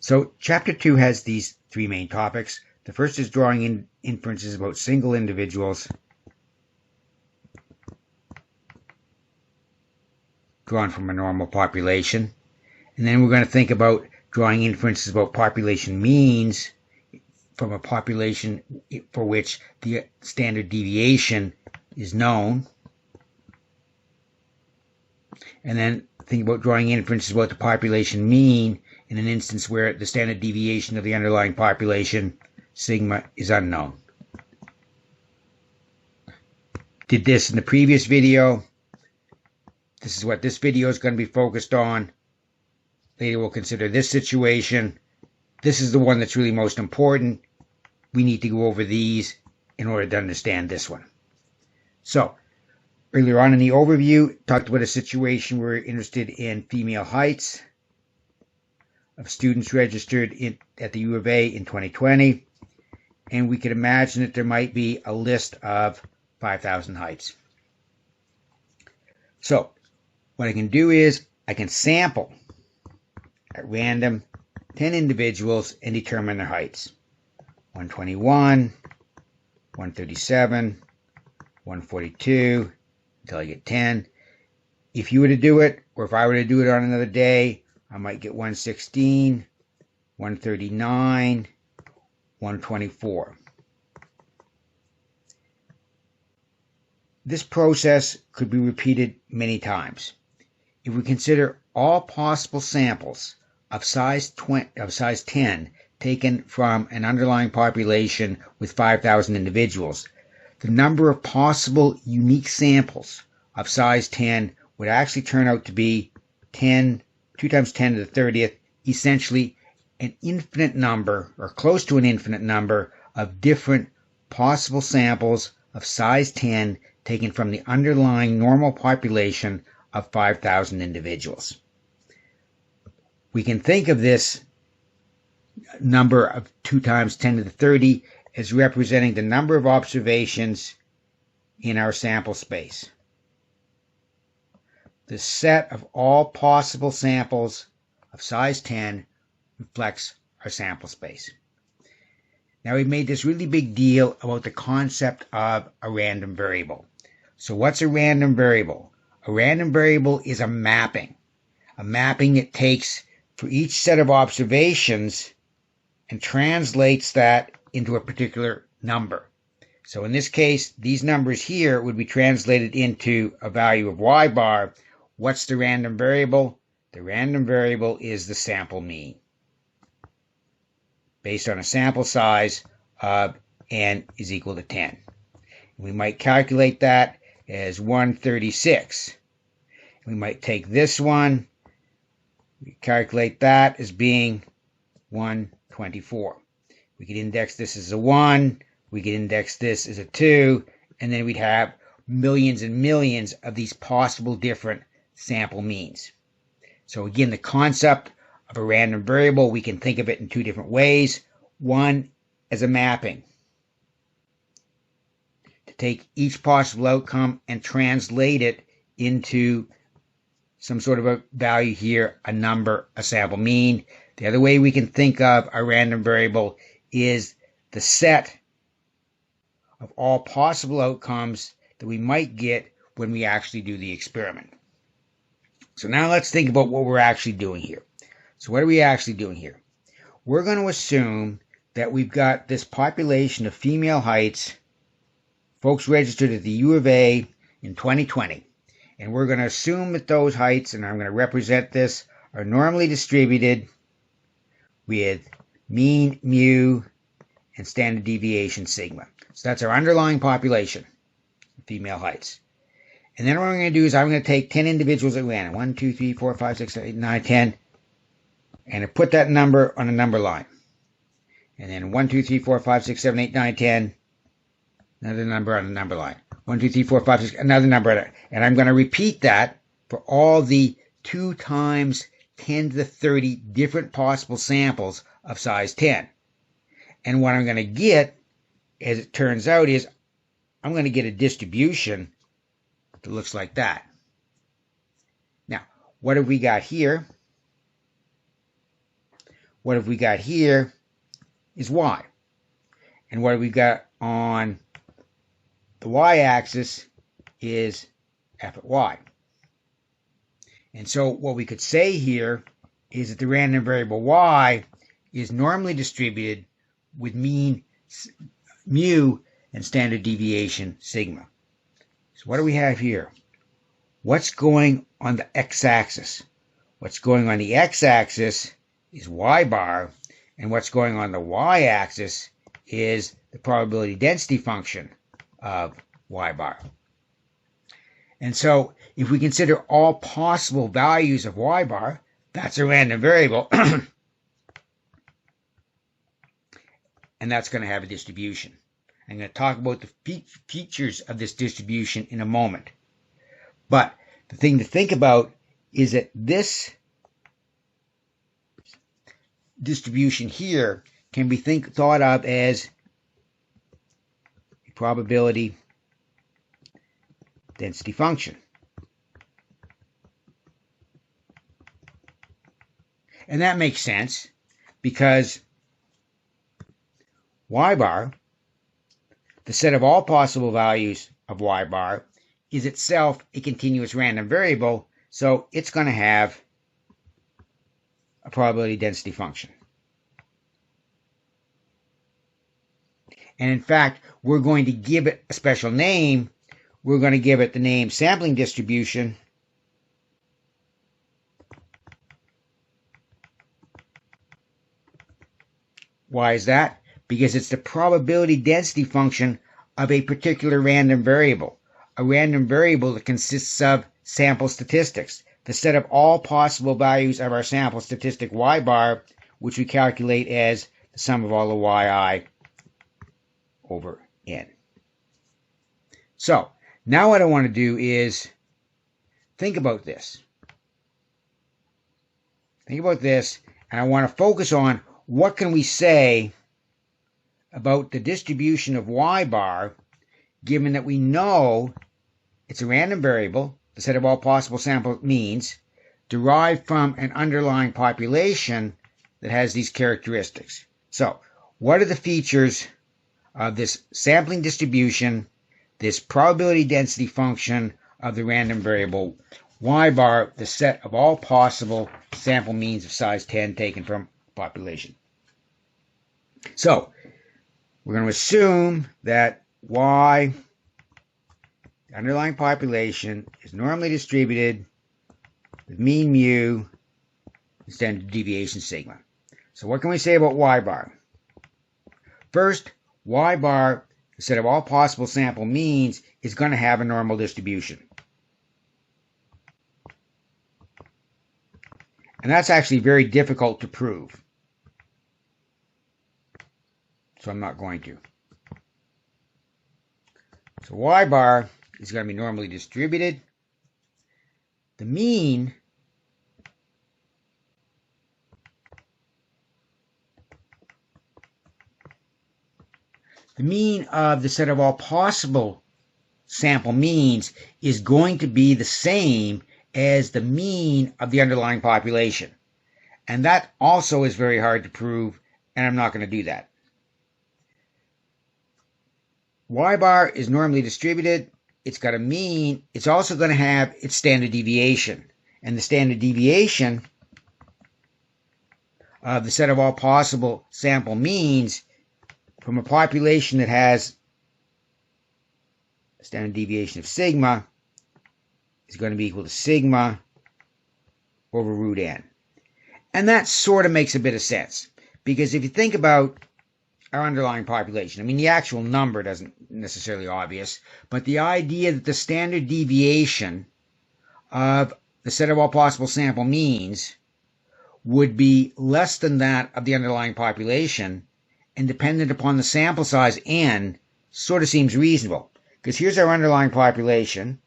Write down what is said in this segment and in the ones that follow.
So chapter 2 has these three main topics. The first is drawing inferences about single individuals drawn from a normal population. And then we're going to think about drawing inferences about population means from a population for which the standard deviation is known. And then think about drawing inferences about the population mean in an instance where the standard deviation of the underlying population, sigma, is unknown. Did this in the previous video. This is what this video is going to be focused on. Later we'll consider this situation. This is the one that's really most important. We need to go over these in order to understand this one. So, earlier on in the overview, talked about a situation where we're interested in female heights of students registered at the U of A in 2020. And we could imagine that there might be a list of 5,000 heights. So, what I can do is I can sample at random 10 individuals and determine their heights. 121, 137, 142, until I get 10. If you were to do it, or if I were to do it on another day, I might get 116, 139, 124. This process could be repeated many times. If we consider all possible samples of size 10 taken from an underlying population with 5,000 individuals, the number of possible unique samples of size 10 would actually turn out to be 2 times 10 to the 30th, essentially an infinite number, or close to an infinite number, of different possible samples of size 10 taken from the underlying normal population of 5,000 individuals. We can think of this number of 2 times 10 to the 30 as representing the number of observations in our sample space. The set of all possible samples of size 10 reflects our sample space. Now, we've made this really big deal about the concept of a random variable. So what's a random variable? A random variable is a mapping that takes for each set of observations and translates that into a particular number. So in this case, these numbers here would be translated into a value of y bar. What's the random variable? The random variable is the sample mean, based on a sample size of n is equal to 10. We might calculate that as 136. We might take this one, we calculate that as being 124. We could index this as a 1, we could index this as a 2, and then we'd have millions and millions of these possible different sample means. So again, the concept of a random variable, we can think of it in two different ways. One, as a mapping, to take each possible outcome and translate it into some sort of a value here, a number, a sample mean. The other way we can think of a random variable is the set of all possible outcomes that we might get when we actually do the experiment. So now let's think about what we're actually doing here. So what are we actually doing here? We're going to assume that we've got this population of female heights, folks registered at the U of A in 2020. And we're going to assume that those heights, and I'm going to represent this, are normally distributed with mean mu and standard deviation sigma. So that's our underlying population, female heights. And then what I'm going to do is I'm going to take 10 individuals at random. 1, 2, 3, 4, 5, 6, 7, 8, 9, 10. And I put that number on a number line. And then 1, 2, 3, 4, 5, 6, 7, 8, 9, 10. Another number on a number line. 1, 2, 3, 4, 5, 6, another number. And I'm going to repeat that for all the 2 times 10 to the 30 different possible samples of size 10. And what I'm going to get, as it turns out, is I'm going to get a distribution that looks like that. Now, what have we got here? what have we got here is y. And what have we got on the y-axis is f at y. And so what we could say here is that the random variable y is normally distributed with mean mu and standard deviation sigma. So what do we have here? What's going on the x-axis? What's going on the x-axis is y bar, and what's going on the y-axis is the probability density function of y bar. And so if we consider all possible values of y bar, that's a random variable, and that's going to have a distribution. I'm going to talk about the features of this distribution in a moment. But the thing to think about is that this distribution here can be thought of as a probability density function. And that makes sense because y bar, the set of all possible values of y bar, is itself a continuous random variable, so it's going to have a probability density function. And in fact, we're going to give it a special name. We're going to give it the name sampling distribution. Why is that? Because it's the probability density function of a particular random variable, a random variable that consists of sample statistics, the set of all possible values of our sample statistic y bar, which we calculate as the sum of all the yi over n. So now what I want to do is think about this. Think about this, and I want to focus on what can we say about the distribution of y bar, given that we know it's a random variable, the set of all possible sample means, derived from an underlying population that has these characteristics. So, what are the features of this sampling distribution, this probability density function of the random variable y bar, the set of all possible sample means of size 10 taken from population? So, we're going to assume that y, the underlying population, is normally distributed with mean mu and standard deviation sigma. So what can we say about y bar? First, y bar, the set of all possible sample means, is going to have a normal distribution. And that's actually very difficult to prove. So I'm not going to. So y bar is going to be normally distributed. The mean of the set of all possible sample means is going to be the same as the mean of the underlying population. And that also is very hard to prove, and I'm not going to do that. Y bar is normally distributed. It's got a mean. It's also going to have its standard deviation. And the standard deviation of the set of all possible sample means from a population that has a standard deviation of sigma is going to be equal to sigma over root n. And that sort of makes a bit of sense. Because if you think about our underlying population, I mean, the actual number doesn't necessarily obvious, but the idea that the standard deviation of the set of all possible sample means would be less than that of the underlying population and dependent upon the sample size n sort of seems reasonable. Because here's our underlying population,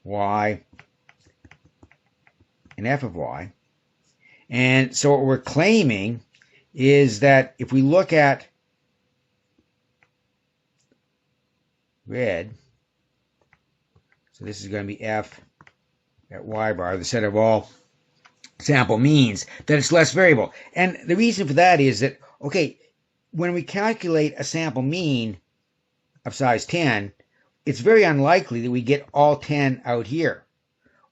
y and f of y. And so what we're claiming is that if we look at red, so this is going to be f at y bar, the set of all sample means, that it's less variable. And the reason for that is that, okay, when we calculate a sample mean of size 10, it's very unlikely that we get all 10 out here,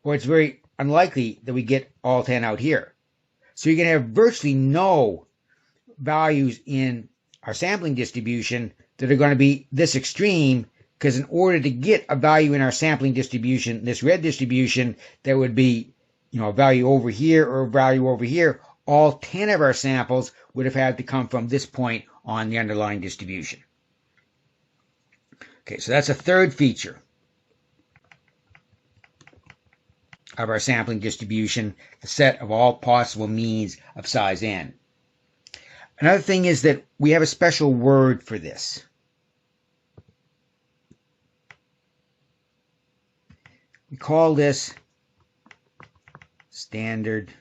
or it's very unlikely that we get all 10 out here. So you're going to have virtually no values in our sampling distribution that are going to be this extreme, because in order to get a value in our sampling distribution, this red distribution, that would be, a value over here or a value over here, all 10 of our samples would have had to come from this point on the underlying distribution. Okay, so that's a third feature of our sampling distribution, the set of all possible means of size n. Another thing is that we have a special word for this. We call this standard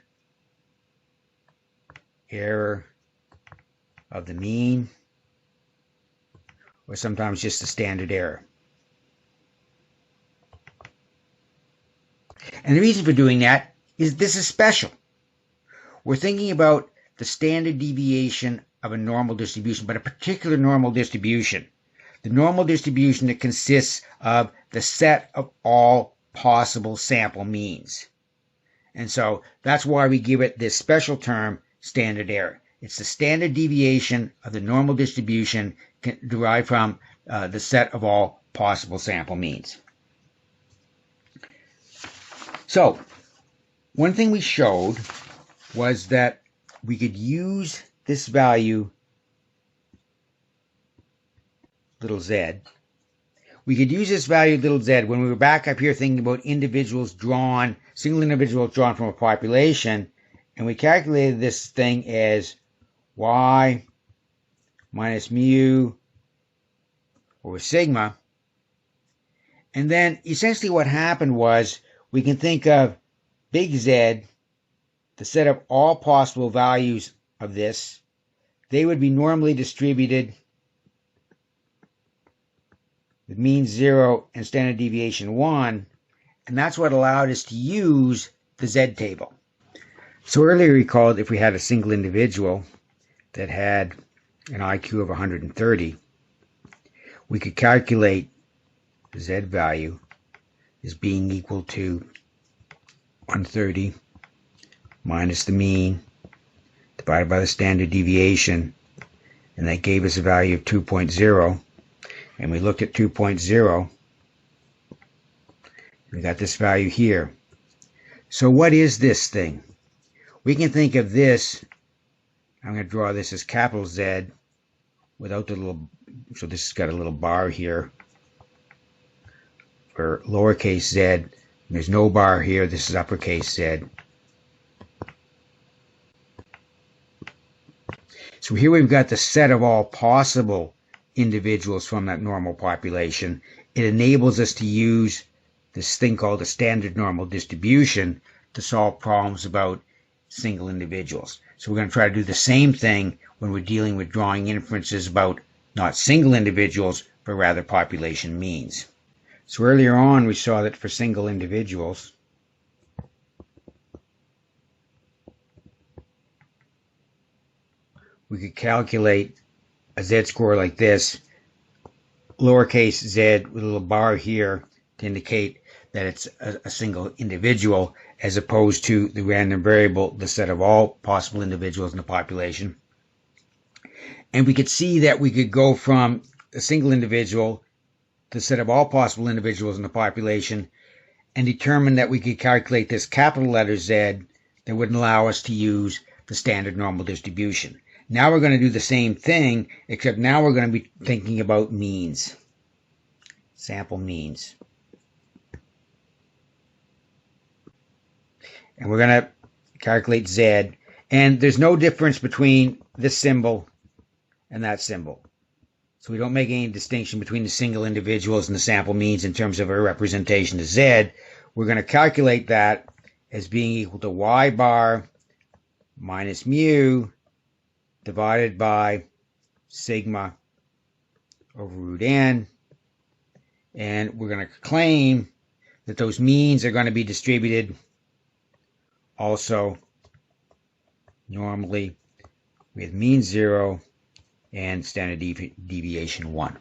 error of the mean, or sometimes just the standard error. And the reason for doing that is this is special. We're thinking about the standard deviation of a normal distribution, but a particular normal distribution. The normal distribution that consists of the set of all possible sample means. And so that's why we give it this special term, standard error. It's the standard deviation of the normal distribution derived from the set of all possible sample means. So, one thing we showed was that we could use this value, little z. We could use this value, little z, when we were back up here thinking about single individuals drawn from a population, and we calculated this thing as y minus mu over sigma. And then essentially what happened was, we can think of big Z, the set of all possible values of this. They would be normally distributed with mean 0 and standard deviation 1, and that's what allowed us to use the Z table. So earlier we recalled if we had a single individual that had an IQ of 130, we could calculate the Z value as being equal to 130 minus the mean divided by the standard deviation, and that gave us a value of 2.0. And we looked at 2.0, we got this value here. So what is this thing? We can think of this, I'm going to draw this as capital Z without the little, so this has got a little bar here. For lowercase z, there's no bar here, this is uppercase Z. So here we've got the set of all possible individuals from that normal population. It enables us to use this thing called the standard normal distribution to solve problems about single individuals. So we're going to try to do the same thing when we're dealing with drawing inferences about not single individuals, but rather population means. So earlier on we saw that for single individuals, we could calculate a z-score like this, lowercase z with a little bar here to indicate that it's a single individual, as opposed to the random variable, the set of all possible individuals in the population. And we could see that we could go from a single individual to the set of all possible individuals in the population and determine that we could calculate this capital letter Z that would allow us to use the standard normal distribution. Now we're going to do the same thing, except now we're going to be thinking about means, sample means. And we're going to calculate Z, and there's no difference between this symbol and that symbol. So we don't make any distinction between the single individuals and the sample means in terms of a representation to Z. We're going to calculate that as being equal to y bar minus mu divided by sigma over root n. And we're going to claim that those means are going to be distributed also normally with mean 0 and standard deviation 1.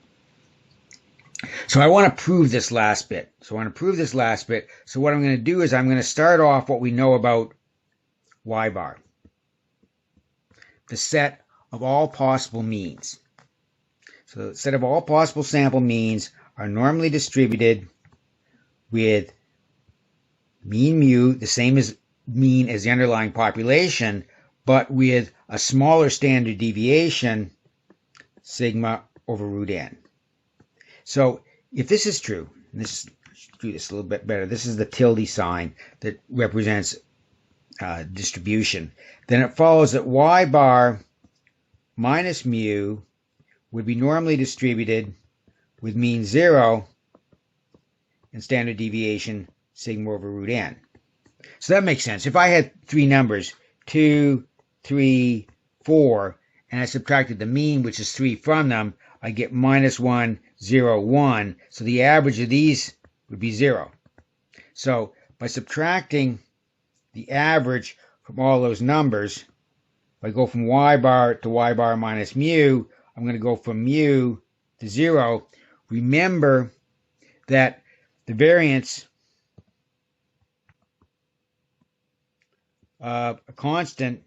So I want to prove this last bit. So what I'm going to do is I'm going to start off what we know about y bar. The set of all possible means. So the set of all possible sample means are normally distributed with mean mu, the same as mean as the underlying population, but with a smaller standard deviation, sigma over root n. So if this is true, let's do this a little bit better. This is the tilde sign that represents distribution. Then it follows that y bar minus mu would be normally distributed with mean 0 and standard deviation sigma over root n. So that makes sense. If I had three numbers, 2, 3, 4, and I subtracted the mean, which is 3, from them, I get minus 1, 0, 1. So the average of these would be 0. So by subtracting the average from all those numbers, if I go from y bar to y bar minus mu, I'm going to go from mu to 0. Remember that the variance of a constant,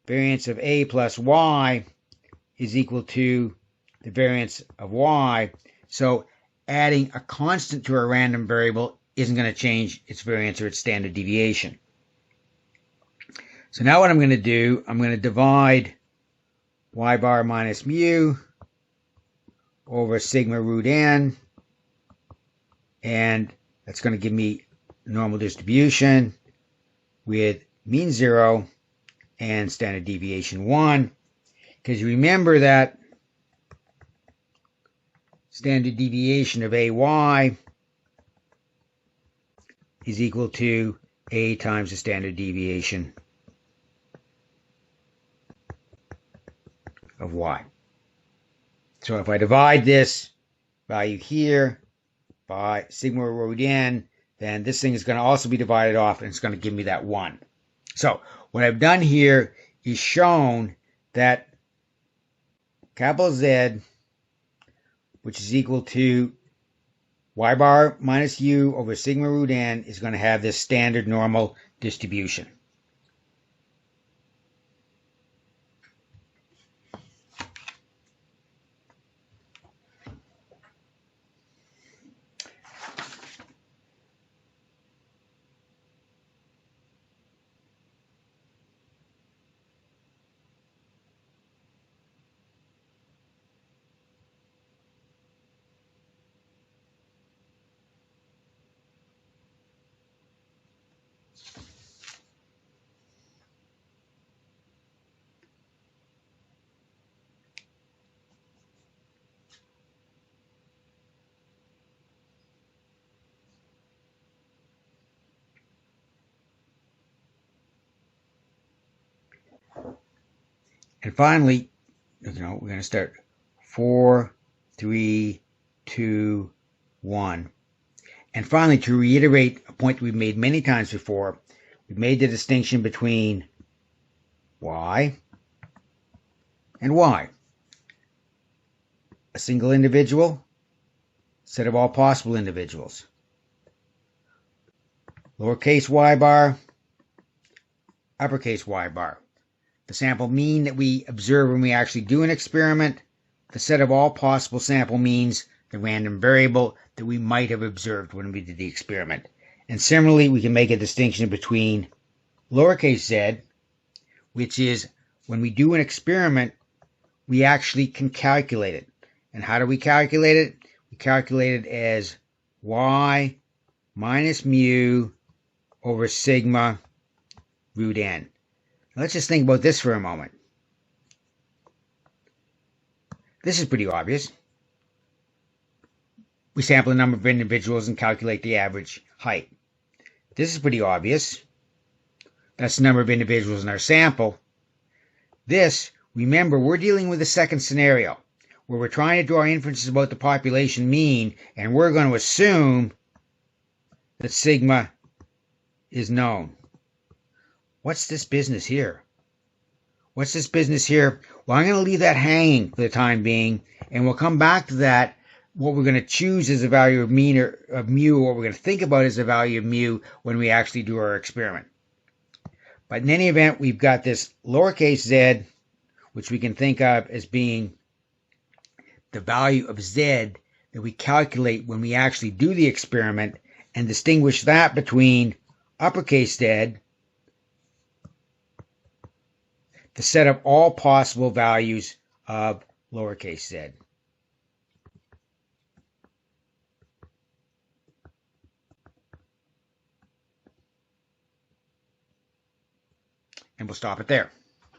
variance of a plus y is equal to the variance of y. So adding a constant to a random variable isn't going to change its variance or its standard deviation. So now what I'm going to do, I'm going to divide y bar minus mu over sigma root n, and that's going to give me normal distribution with mean 0 and standard deviation 1, because you remember that standard deviation of AY is equal to A times the standard deviation of Y. So if I divide this value here by sigma root n, then this thing is going to also be divided off, and it's going to give me that 1. So what I've done here is shown that capital Z, which is equal to y bar minus u over sigma root n, is going to have this standard normal distribution. And finally, we're going to start 4, 3, 2, 1. And finally, to reiterate a point that we've made many times before, we've made the distinction between y and y. A single individual, set of all possible individuals. Lowercase y bar, uppercase y bar. The sample mean that we observe when we actually do an experiment, the set of all possible sample means, the random variable that we might have observed when we did the experiment. And similarly, we can make a distinction between lowercase z, which is when we do an experiment, we actually can calculate it. And how do we calculate it? We calculate it as y minus mu over sigma root n. Let's just think about this for a moment. This is pretty obvious. We sample a number of individuals and calculate the average height. This is pretty obvious. That's the number of individuals in our sample. This, remember, we're dealing with the second scenario. where we're trying to draw inferences about the population mean, and we're going to assume that sigma is known. What's this business here? What's this business here? Well, I'm going to leave that hanging for the time being, and we'll come back to that. What we're going to choose as a value of mean or of mu, what we're going to think about as a value of mu when we actually do our experiment. But in any event, we've got this lowercase z, which we can think of as being the value of z that we calculate when we actually do the experiment, and distinguish that between uppercase z, to set up all possible values of lowercase z. And we'll stop it there.